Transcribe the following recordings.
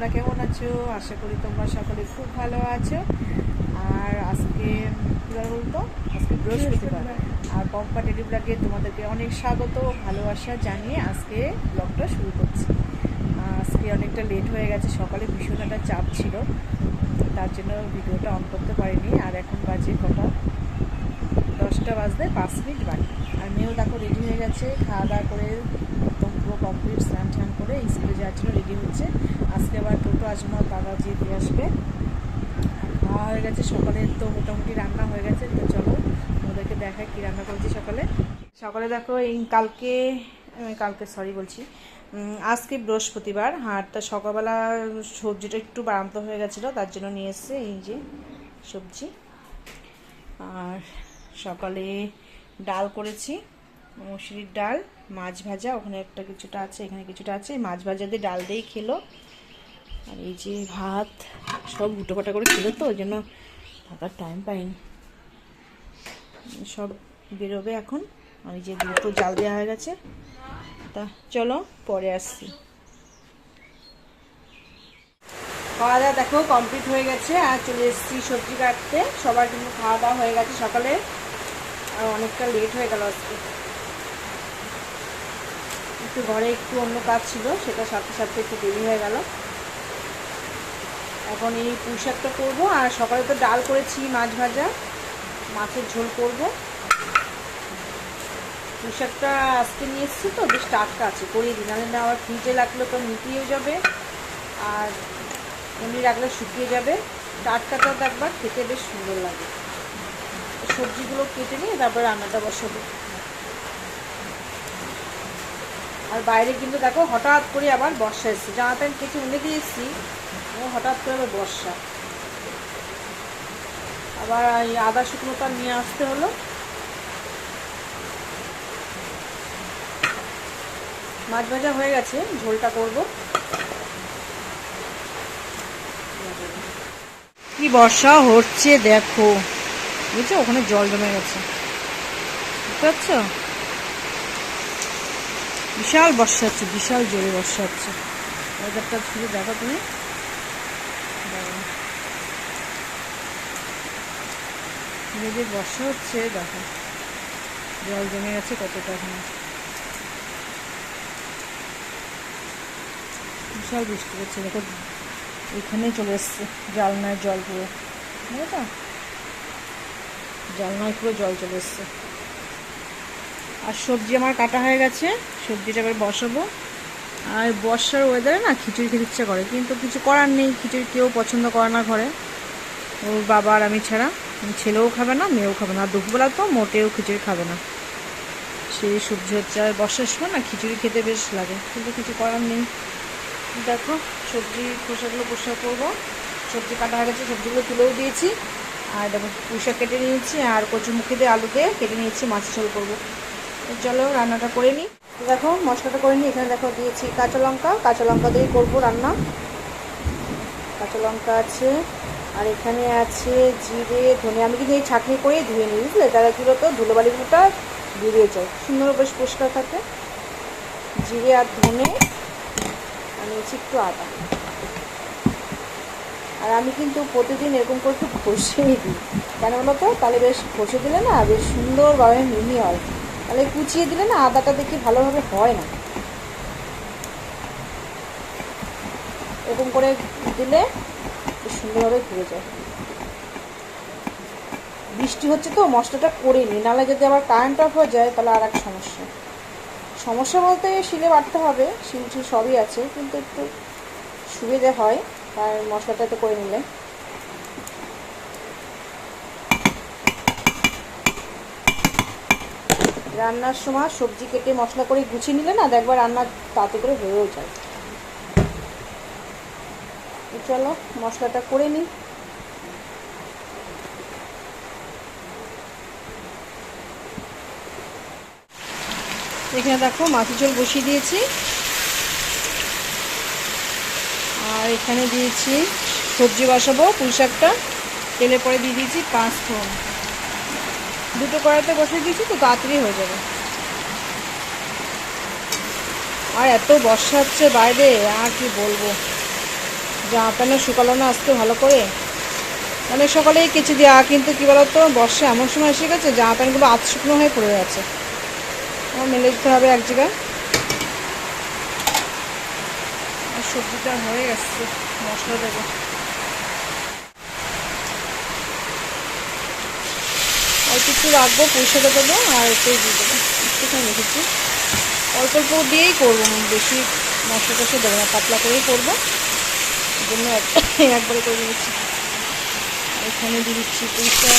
তোমরা কেমন আছো? আশা করি তোমরা সকলে খুব ভালো আছো। আর আজকে কী বার বলতো, আজকে বৃহস্পতিবার। আর পম্পা ডেলি ব্লগে তোমাদেরকে অনেক স্বাগত, ভালোবাসা জানিয়ে আজকে ব্লগটা শুরু করছি। আজকে অনেকটা লেট হয়ে গেছে, সকালে ভীষণ একটা চাপ ছিল, তার জন্য ভিডিওটা অন করতে পারিনি। আর এখন বাজে কটা, 10টা বাজতে 5 মিনিট বাকি। আর মেয়েও দেখো রেডি হয়ে গেছে, খাওয়া দাওয়া করে একদম পুরো কমপ্লিট, স্নান টান করে স্কুলে যাওয়ার জন্য রেডি হচ্ছে। আজকে আবার টোটো আসবে না, দাদা যেয়ে দিয়ে আসবে। খাওয়া হয়ে গেছে, সকালে তো মোটামুটি রান্না হয়ে গেছে। তো চলো ওদেরকে দেখায় কী রান্না করেছি সকালে। সকালে দেখো এই কালকে সরি বলছি, আজকে বৃহস্পতিবার। হাটটা সকালবেলা সবজিটা একটু বাড়ান্ত হয়ে গেছিলো, তার জন্য নিয়ে এসছে এই যে সবজি। আর সকালে ডাল করেছি, মসুরির ডাল, মাছ ভাজা, ওখানে একটা কিছুটা আছে, এখানে কিছুটা আছে, মাছ ভাজা দিয়ে ডাল দিয়েই খেলো। আর এই যে ভাত, সব উটোপাটা করে খেলো, তো ওই জন্য থাকার টাইম পাইনি। সব বেরোবে এখন। আর এই যে দুটো জাল দেওয়া হয়ে গেছে। তা চলো পরে আসছি। খাওয়া দাওয়া দেখো কমপ্লিট হয়ে গেছে, আর চলে এসেছি সবজি কাটতে। সবার কিন্তু খাওয়া দাওয়া হয়ে গেছে সকালে, আর অনেকটা লেট হয়ে গেল আজকে। একটু ঘরে একটু অন্য কাজ ছিল, সেটা সাথে সাথে একটু দেরি হয়ে গেল। এখন এই পুঁই শাকটা করবো। আর সকালে তো ডাল করেছি, মাছ ভাজা, মাছের ঝোল করবো। পুঁই শাকটা আজকে নিয়ে এসেছি তো, বেশ টাটকা আছে, করিয়ে দিই, নাহলে না আবার ফ্রিজে রাখলে তো মিটিয়ে যাবে, আর এমনি রাখলে শুকিয়ে যাবে। টাটকাটা একবার খেতে বেশ সুন্দর লাগে। সবজিগুলো কেটে নিয়ে তারপর রান্নাটা বসাবো। আর বাইরে কিন্তু দেখো হঠাৎ করে আবার বর্ষা এসেছে, জামা প্যান্ট কেটে উঠে দিয়ে এসেছি, হঠাৎ করে আবার বর্ষা। আবার এই আদা শুকনোটা নিয়ে আসতে হলো। মাছ ভাজা হয়ে গেছে, ঝোলটা করব। কি বর্ষা হচ্ছে দেখো, বুঝছো, ওখানে জল জমে গেছে, বুঝতে পারছো? বিশাল বর্ষা হচ্ছে, বিশাল জোরে বর্ষা হচ্ছে। ওয়েদারটা শুধু দেখো তুমি, যে বর্ষা হচ্ছে দেখো, জল জমে গেছে কতটা, এখানে বিশাল বৃষ্টি হচ্ছে দেখো। এখানেই চলে এসছে জালনায় জল পুরো, বুঝেছো, জালনায় পুরো জল চলে এসছে। আর সবজি আমার কাটা হয়ে গেছে, সবজিটা এবার বসাবো। আর বর্ষার ওয়েদারে না খিচুড়ি খেতে ইচ্ছা করে, কিন্তু কিছু করার নেই, খিচুড়ি কেউ পছন্দ করে না ঘরে, ওর বাবা আর আমি ছাড়া। ছেলেও খাবে না, মেয়েও খাবে না, দুপুরবেলা তো মোটেও খিচুড়ি খাবে না। সেই সবজি হচ্ছে, আর বর্ষার সময় না খিচুড়ি খেতে বেশ লাগে, কিন্তু কিছু করার নেই। দেখো সবজি খোসাগুলো পরিষ্কার করবো। সবজি কাটা হয়ে গেছে, সবজিগুলো তুলেও দিয়েছি। আর দেখো পুঁই শাক কেটে নিয়েছি, আর কচুরমুখী দিয়ে আলু দিয়ে কেটে নিয়েছি, মাছের ঝোল করবো। চলো রান্নাটা করে নিই। দেখো মশলাটা করে নিই। এখানে দেখো দিয়েছি কাঁচা লঙ্কা দিয়েই করবো রান্না। কাঁচা লঙ্কা আছে, আর এখানে আছে জিরে, ধনে। আমি কিন্তু এই ছাঁকনি করে ধুয়ে নিই, বুঝলে, তারা কী হতো ধুলোবালিগুলোটা বেরিয়ে যায়, সুন্দর বেশ পরিষ্কার থাকে। জিরে আর ধনে, আর নিয়েছি একটু আদা। আর আমি কিন্তু প্রতিদিন এরকম করে একটু ঘষেই দিই, কেন বলো তো, তাহলে বেশ ঘষে দিলে না বেশ সুন্দরভাবে মিহি হয়। তাহলে কুচিয়ে দিলে না আদাটা দেখি ভালোভাবে হয় না, এরকম করে দিলে বেশ সুন্দরভাবে ঘুরে যায়। বৃষ্টি হচ্ছে তো মশলাটা করে নিই, নাহলে যদি আবার কারেন্ট অফ হয়ে যায় তাহলে আর এক সমস্যা বলতে শিলে বাটতে হবে, শিল সবই আছে, কিন্তু একটু সুবিধে হয় তার মশলাটা তো করে নিলে। রান্নার সময় সবজি কেটে মশলা করে গুছিয়ে নিলে না দেখবার রান্না তাতে করে হয়েও যায়। চলো মশলাটা করে নিই। এখানে দেখো মাছের ঝোল বসিয়ে দিয়েছি, আর এখানে দিয়েছি সবজি বসাবো, পুঁই শাকটা তেলে পরে দিয়ে দিয়েছি 5 ফোড়ন। দুটো কড়াইতে বসিয়ে দিয়েছি তো তাড়াতাড়ি হয়ে যাবে। আর এত বর্ষা হচ্ছে বাইরে, আর কি বলবো, জামা প্যান্ট শুকালো না আজকে ভালো করে, অনেক সকালেই কেচে দেওয়া, কিন্তু কী বলতো বর্ষা এমন সময় এসে গেছে জামা প্যান্টগুলো আধ শুকনো হয়ে পড়ে গেছে, আমার মেলে দিতে হবে এক জায়গায়। আর সবজিটা হয়ে গেছে, মশলা দেবো। অল্প একটু রাখবো, পয়সাটা দেবো আর একটু দিয়ে দেবো, একটুখানি রেখেছি, অল্প অল্প দিয়েই করবো, বেশি মশলা টশলা দেবো না, পাতলা করেই করবো, এই জন্য একবারে করে দিয়েছি। এখানে দিয়ে দিচ্ছি পয়সা,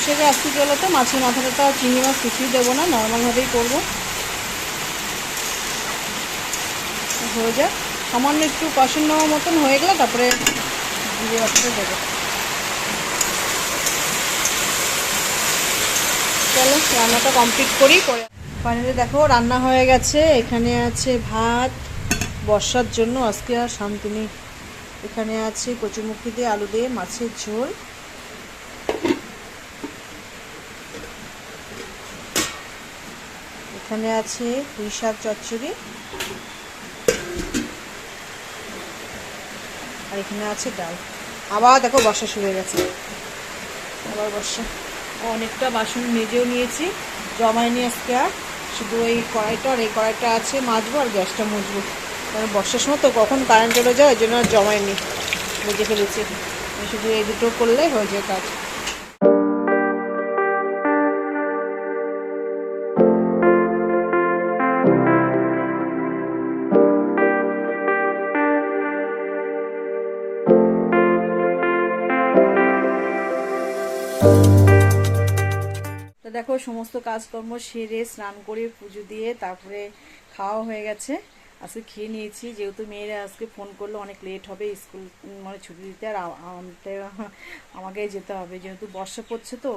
পুঁইশাকে আজকে কী বলতো মাছের মাথাটা চিংড়ি মাছ কিছুই দেবো না, নর্মালভাবেই করবো। হয়ে যাক, সামান্য একটু কষানো মতন হয়ে গেলে তারপরে জিরে বাটাটা দেবো। চলো রান্নাটা কমপ্লিট করি, করে ফাইনালি দেখো রান্না হয়ে গেছে। এখানে আছে ভাত বর্ষার জন্য, আজকে আর শান্তি নেই। এখানে আছে কচুমুখি দিয়ে আলু দিয়ে মাছের ঝোল, এখানে আছে পুঁই শাক চচ্চড়ি, আর এখানে আছে ডাল। আবার দেখো বর্ষা শুরু হয়ে গেছে, আবার বর্ষা। অনেকটা বাসন মেজেও নিয়েছি, জমায়নি আজকে আর, শুধু এই কড়াইটা আর এই কড়াইটা আছে মাজবো আর গ্যাসটা মুছবো, কারণ বর্ষার সময় তো কখন কারেন্ট চলে যায় ওই জন্য আর জমায়নি, মেজে ফেলেছি। শুধু এই দুটো করলে হয়ে যায় কাজ। দেখো সমস্ত কাজকর্ম সেরে স্নান করে পুজো দিয়ে তারপরে খাওয়া হয়ে গেছে, আজকে খেয়ে নিয়েছি। যেহেতু মেয়েরা আজকে ফোন করলো অনেক লেট হবে স্কুল মানে ছুটি দিতে, আর আমাকে যেতে হবে, যেহেতু বর্ষা পড়ছে তো।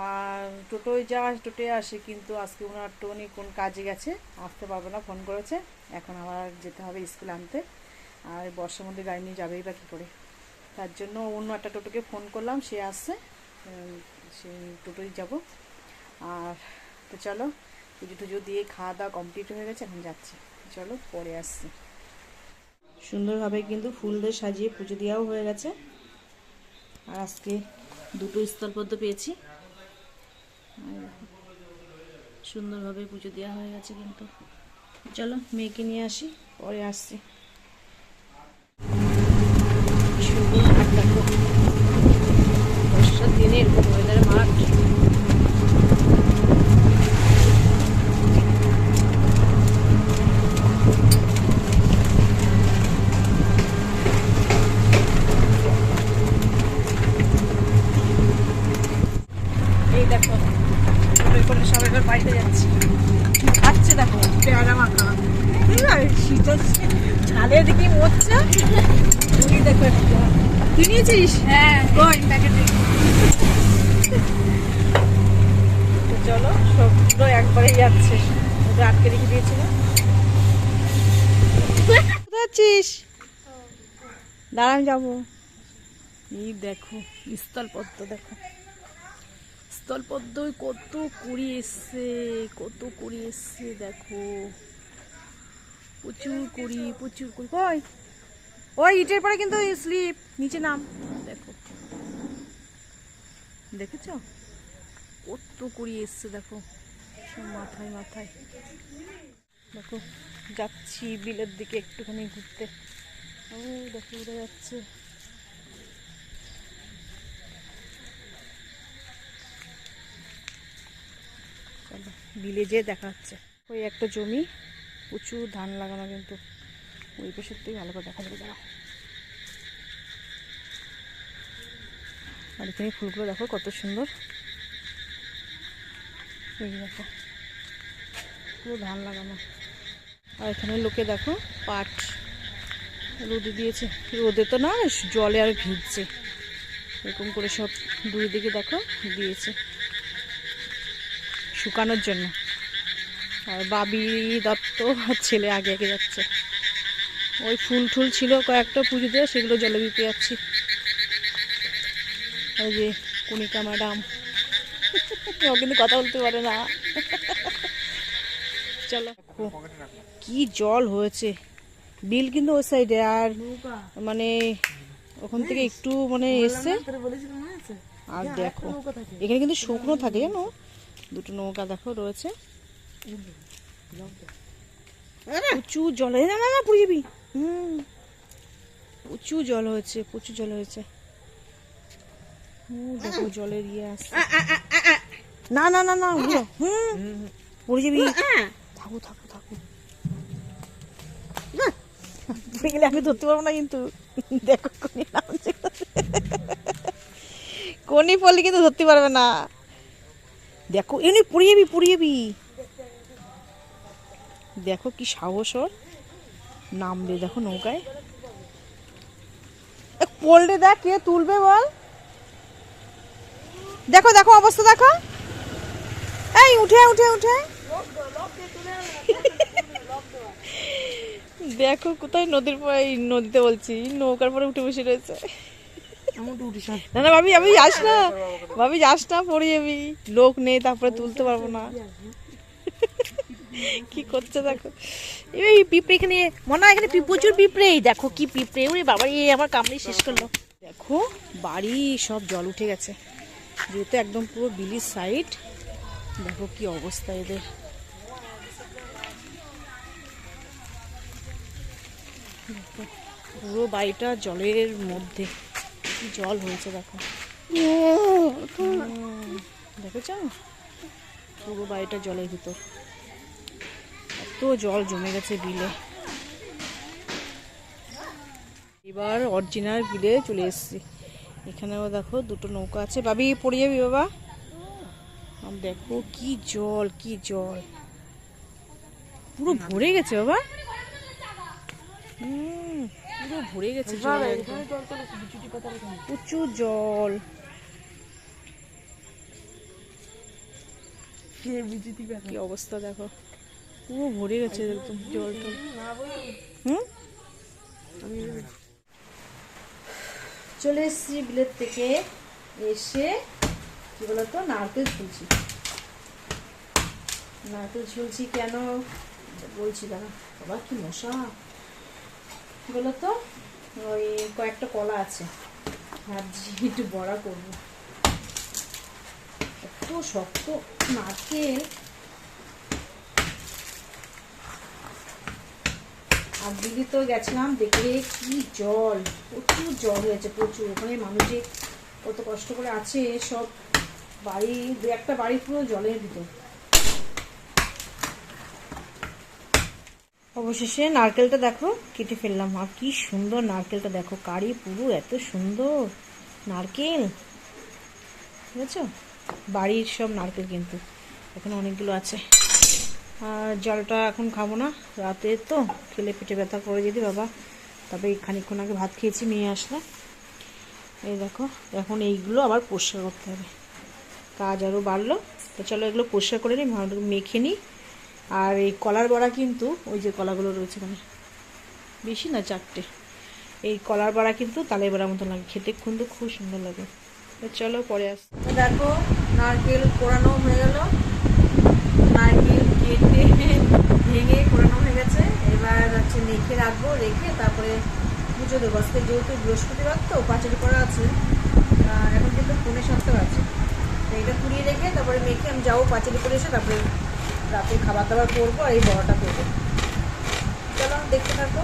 আর টোটোয় টোটোয় আসে, কিন্তু আজকে ওনার টোনি কোন কাজে গেছে, আসতে পারবে না, ফোন করেছে। এখন আবার যেতে হবে স্কুল আনতে, আর বর্ষার মধ্যে গাড়ি নিয়ে যাবেই বা কী করে, তার জন্য অন্য একটা টোটোকে ফোন করলাম, সে আসছে, সেই টোটোই যাব। আর তো চলো পুজো টুজো দিয়ে খাওয়া দাওয়া কমপ্লিট হয়ে গেছে, এখন যাচ্ছি, চলো পরে আসছি। সুন্দরভাবে কিন্তু ফুল দিয়ে সাজিয়ে পুজো দেওয়াও হয়ে গেছে, আর আজকে দুটো স্থলপদ্ম পেয়েছি, সুন্দরভাবে পুজো দেওয়া হয়ে গেছে। কিন্তু চলো মেয়েকে নিয়ে আসি, পরে আসছি। সুন্দর মাঠ দেখো, বর্ষার দিনে এরকম ওয়েদারে মাঠ, বাড়িতে যাচ্ছি, খাচ্ছে দেখো পেয়ারা মাখা, শীতের ঝালের দিকে মরছে। তুই দেখো তুই নিয়েছিস? হ্যাঁ প্যাকেটে। তো চলো সবগুলো একবারেই যাচ্ছে, ওটা আটকে রেখে দিয়েছিল। কোথায় যাচ্ছিস? দাঁড়া আমি যাবো। এই দেখো স্থলপদ্ম, দেখো স্থলপদ্ম কত কুড়ি এসছে, কত কুড়ি এসছে দেখো, প্রচুর কুড়ি, প্রচুর কুড়ি। কই ওই ইটের পরে কিন্তু স্লিপ, নিচে নাম, দেখো দেখেছো কত কুড়ি এসছে, দেখো সব মাথায় মাথায়। দেখো যাচ্ছি বিলের দিকে একটুখানি ঘুরতে, ও দেখো উড়ে যাচ্ছে। চলো বিলে যেয়ে দেখা হচ্ছে। ওই একটা জমি, প্রচুর ধান লাগানো, কিন্তু ওই পাশের থেকে ভালো করে দেখা যাবে। দাঁড়াও, আর এখানে ফুলগুলো দেখো কত সুন্দর, এই দেখো পুরো ধান লাগানো। আর এখানে লোকে দেখো পাট রোদে দিয়েছে, রোদে তো না জলে আর ভিজছে, এরকম করে সব দুই দিকে দেখো দিয়েছে শুকানোর জন্য। আর বাবি দত্ত আর ছেলে আগে আগে যাচ্ছে। ওই ফুল টুল ছিল কয়েকটা পুজোতে, সেগুলো জলে দিতে যাচ্ছি। ওই যে কণিকা ম্যাডাম, ও কিন্তু কথা বলতে পারে না। চলো, কি জল হয়েছে। বিল কিন্তু ওই সাইডে, আর মানে ওখান থেকে একটু মানে এসছে। আর দেখো এখানে কিন্তু শুকনো থাকে জানো, দুটো নৌকা দেখো রয়েছে। প্রচুর জল, না না না পড়ে যাবি। প্রচুর জল হয়েছে, প্রচুর জল হয়েছে। দেখো জলের ইয়ে আসছে। না না না না পড়ে যাবি। থাকো থাকো থাকো, পড়ে গেলে আমি ধরতে পারবো না কিন্তু। দেখো কোনি নামছে, কোনি পড়লে কিন্তু ধরতে পারবে না। দেখো এমনি পড়ে যাবি, পড়ে যাবি। দেখো কি সাহস ওর, নামবে দেখো নৌকায়। পড়লে দেখ কে তুলবে বল। দেখো দেখো অবস্থা দেখো, এই উঠে উঠে উঠে। দেখো কোথায় নদীর পরে, নদীতে বলছি নৌকার পরে উঠে বসে রয়েছে। না না ভাবি, আমি যাস না ভাবি, যাস না পড়ে যাবি। লোক নেই, তারপরে তুলতে পারবো না। কি করছে দেখো, এই পিঁপড়ে এখানে মনে হয়, এখানে প্রচুর পিঁপড়ে। দেখো কি পিঁপড়ে, ওরে বাবা আমার কামড়ে শেষ করলো। দেখো বাড়ি সব জল উঠে গেছে, যেহেতু একদম পুরো বিলির সাইড। দেখো কি অবস্থা এদের। পুরো বাড়িটা জলের মধ্যে, কি জল হয়েছে দেখো। দেখেছ পুরো বাড়িটা জলের ভিতর, এত জল জমে গেছে বিলে। এবার অরিজিনাল বিলে চলে এসেছি। এখানেও দেখো দুটো নৌকা আছে। বাবি পড়ে যাবি বাবা। দেখো কি জল, কি জল, পুরো ভরে গেছে বাবা। পুরো ভরে গেছে জল, প্রচুর জল। কি অবস্থা দেখো, পুরো ভরে গেছে একদম জল টল। চলে এসছি বিলের থেকে, এসে কি বলতো নারকেল ঝুলছি। নারকেল ঝুলছি কেন বলছি দাঁড়া। বাবা কি মশা বলতো, ওই কয়েকটা কলা আছে, ভাবছি একটু বড়া করবো। এত শক্ত নারকেল। আর দিদি তো গেছিলাম দেখে, কি জল, প্রচুর জল হয়েছে প্রচুর। ওখানে মানুষ যে কত কষ্ট করে আছে, সব বাড়ি দু একটা বাড়ি পুরো জলের ভিতর। অবশেষে নারকেলটা দেখো কেটে ফেললাম। আর কি সুন্দর নারকেলটা দেখো, কারি পুরো এত সুন্দর নারকেল, বুঝেছো? বাড়ির সব নারকেল কিন্তু এখানে অনেকগুলো আছে। আর জলটা এখন খাবো না, রাতে তো খেলে পেটে ব্যথা করে যদি বাবা। তবে খানিকক্ষণ আগে ভাত খেয়েছি, নিয়ে আসলাম। এই দেখো এখন এইগুলো আবার পরিষ্কার করতে হবে, কাজ আরও বাড়লো। তো চলো এগুলো পরিষ্কার করে নিই, ভালো মেখে নিই। আর এই কলার বড়া কিন্তু, ওই যে কলাগুলো রয়েছে এখানে, বেশি না 4টে। এই কলার বড়া কিন্তু তালের বড়ার মতো লাগে খেতে, কিন্তু খুব সুন্দর লাগে। তো চলো পরে আস। দেখো নারকেল কোড়ানো হয়ে গেল, নারকেল কেটে ভেঙে কোড়ানো হয়ে গেছে। এবার হচ্ছে মেখে রাখবো, রেখে তারপরে পুজো দেবো। আজকে যেহেতু বৃহস্পতিবার তো পাঁচালি করা আছে, এখন কিন্তু 6:45 আছে। তো এটা পুড়িয়ে রেখে তারপরে মেখে আমি যাবো পাঁচালি করে এসে, তারপরে রাতে খাবার দাবার করবো আর এই বড়াটা করবো। চলো দেখতে থাকো।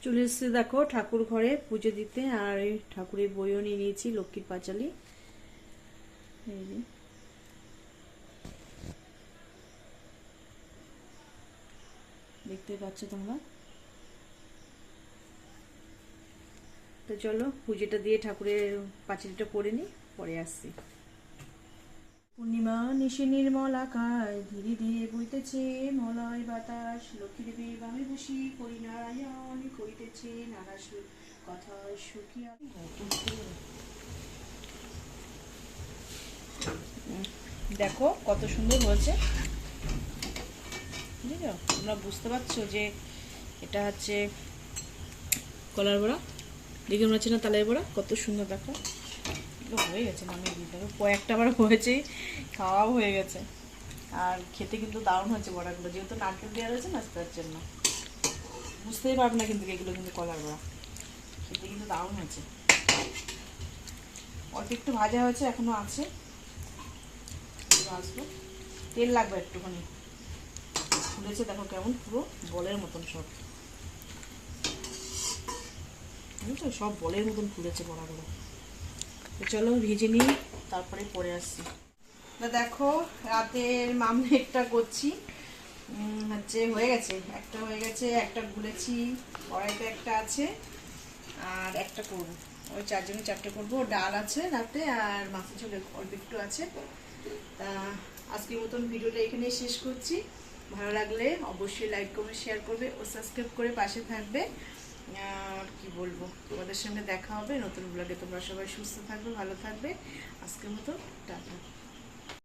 চলে এসেছে দেখো ঠাকুর ঘরে পুজো দিতে। আর এই ঠাকুরের বইও নিয়ে নিয়েছি, লক্ষ্মীর পাঁচালি। এই যে দেখতে পাচ্ছ তোমরা। তো চলো পুজোটা দিয়ে ঠাকুরের পাঁচালিটা পড়ে নিই, পরে আসছি। পূর্ণিমা নিশি নির্মল আকাশ, ধীরে ধীরে বইতেছে মলয় বাতাস, লক্ষ্মী দেবী বামে বসি হরিনারায়ণ করিতেছে নানা কথা সুখিয়া। দেখো কত সুন্দর হয়েছে, বুঝলো? তোমরা বুঝতে পারছো যে এটা হচ্ছে কলার বড়া, দেখে মনে হচ্ছে না তালের বড়া? কত সুন্দর দেখো, হয়ে গেছে নামিয়ে দিতে হবে, কয়েকটা বার হয়েছে, খাওয়াও হয়ে গেছে। আর খেতে কিন্তু দারুণ হচ্ছে বড়াগুলো, যেহেতু নারকেল দেওয়া রয়েছে না তার জন্য বুঝতেই পারবে না কিন্তু এগুলো কিন্তু কলার বড়া, খেতে কিন্তু দারুণ হয়েছে। অল্প একটু ভাজা হয়েছে, এখনো আছে, ভাজবো, তেল লাগবে একটুখানি। ফুলেছে দেখো কেমন, পুরো বলের মতন সব, বুঝছো? সব বলের মতন ফুলেছে বড়াগুলো। তো চলো ভেজে নিই, তারপরে পরে আসছি। দেখো রাতের মামলেটটা করছি, হচ্ছে হয়ে গেছে, একটা হয়ে গেছে, একটা গুলেছি, কড়াইতে একটা আছে, আর একটা করবো, ওই চারজনে চারটে করবো। ডাল আছে রাতে, আর মাছের ঝোল অল্প একটু আছে। তা আজকের মতন ভিডিওটা এখানেই শেষ করছি। ভালো লাগলে অবশ্যই লাইক কমেন্ট শেয়ার করবে ও সাবস্ক্রাইব করে পাশে থাকবে। আর কি বলবো, তোমাদের সঙ্গে দেখা হবে নতুন ব্লগে। তোমরা সবাই সুস্থ থাকবে, ভালো থাকবে। আজকের মতো টাটা।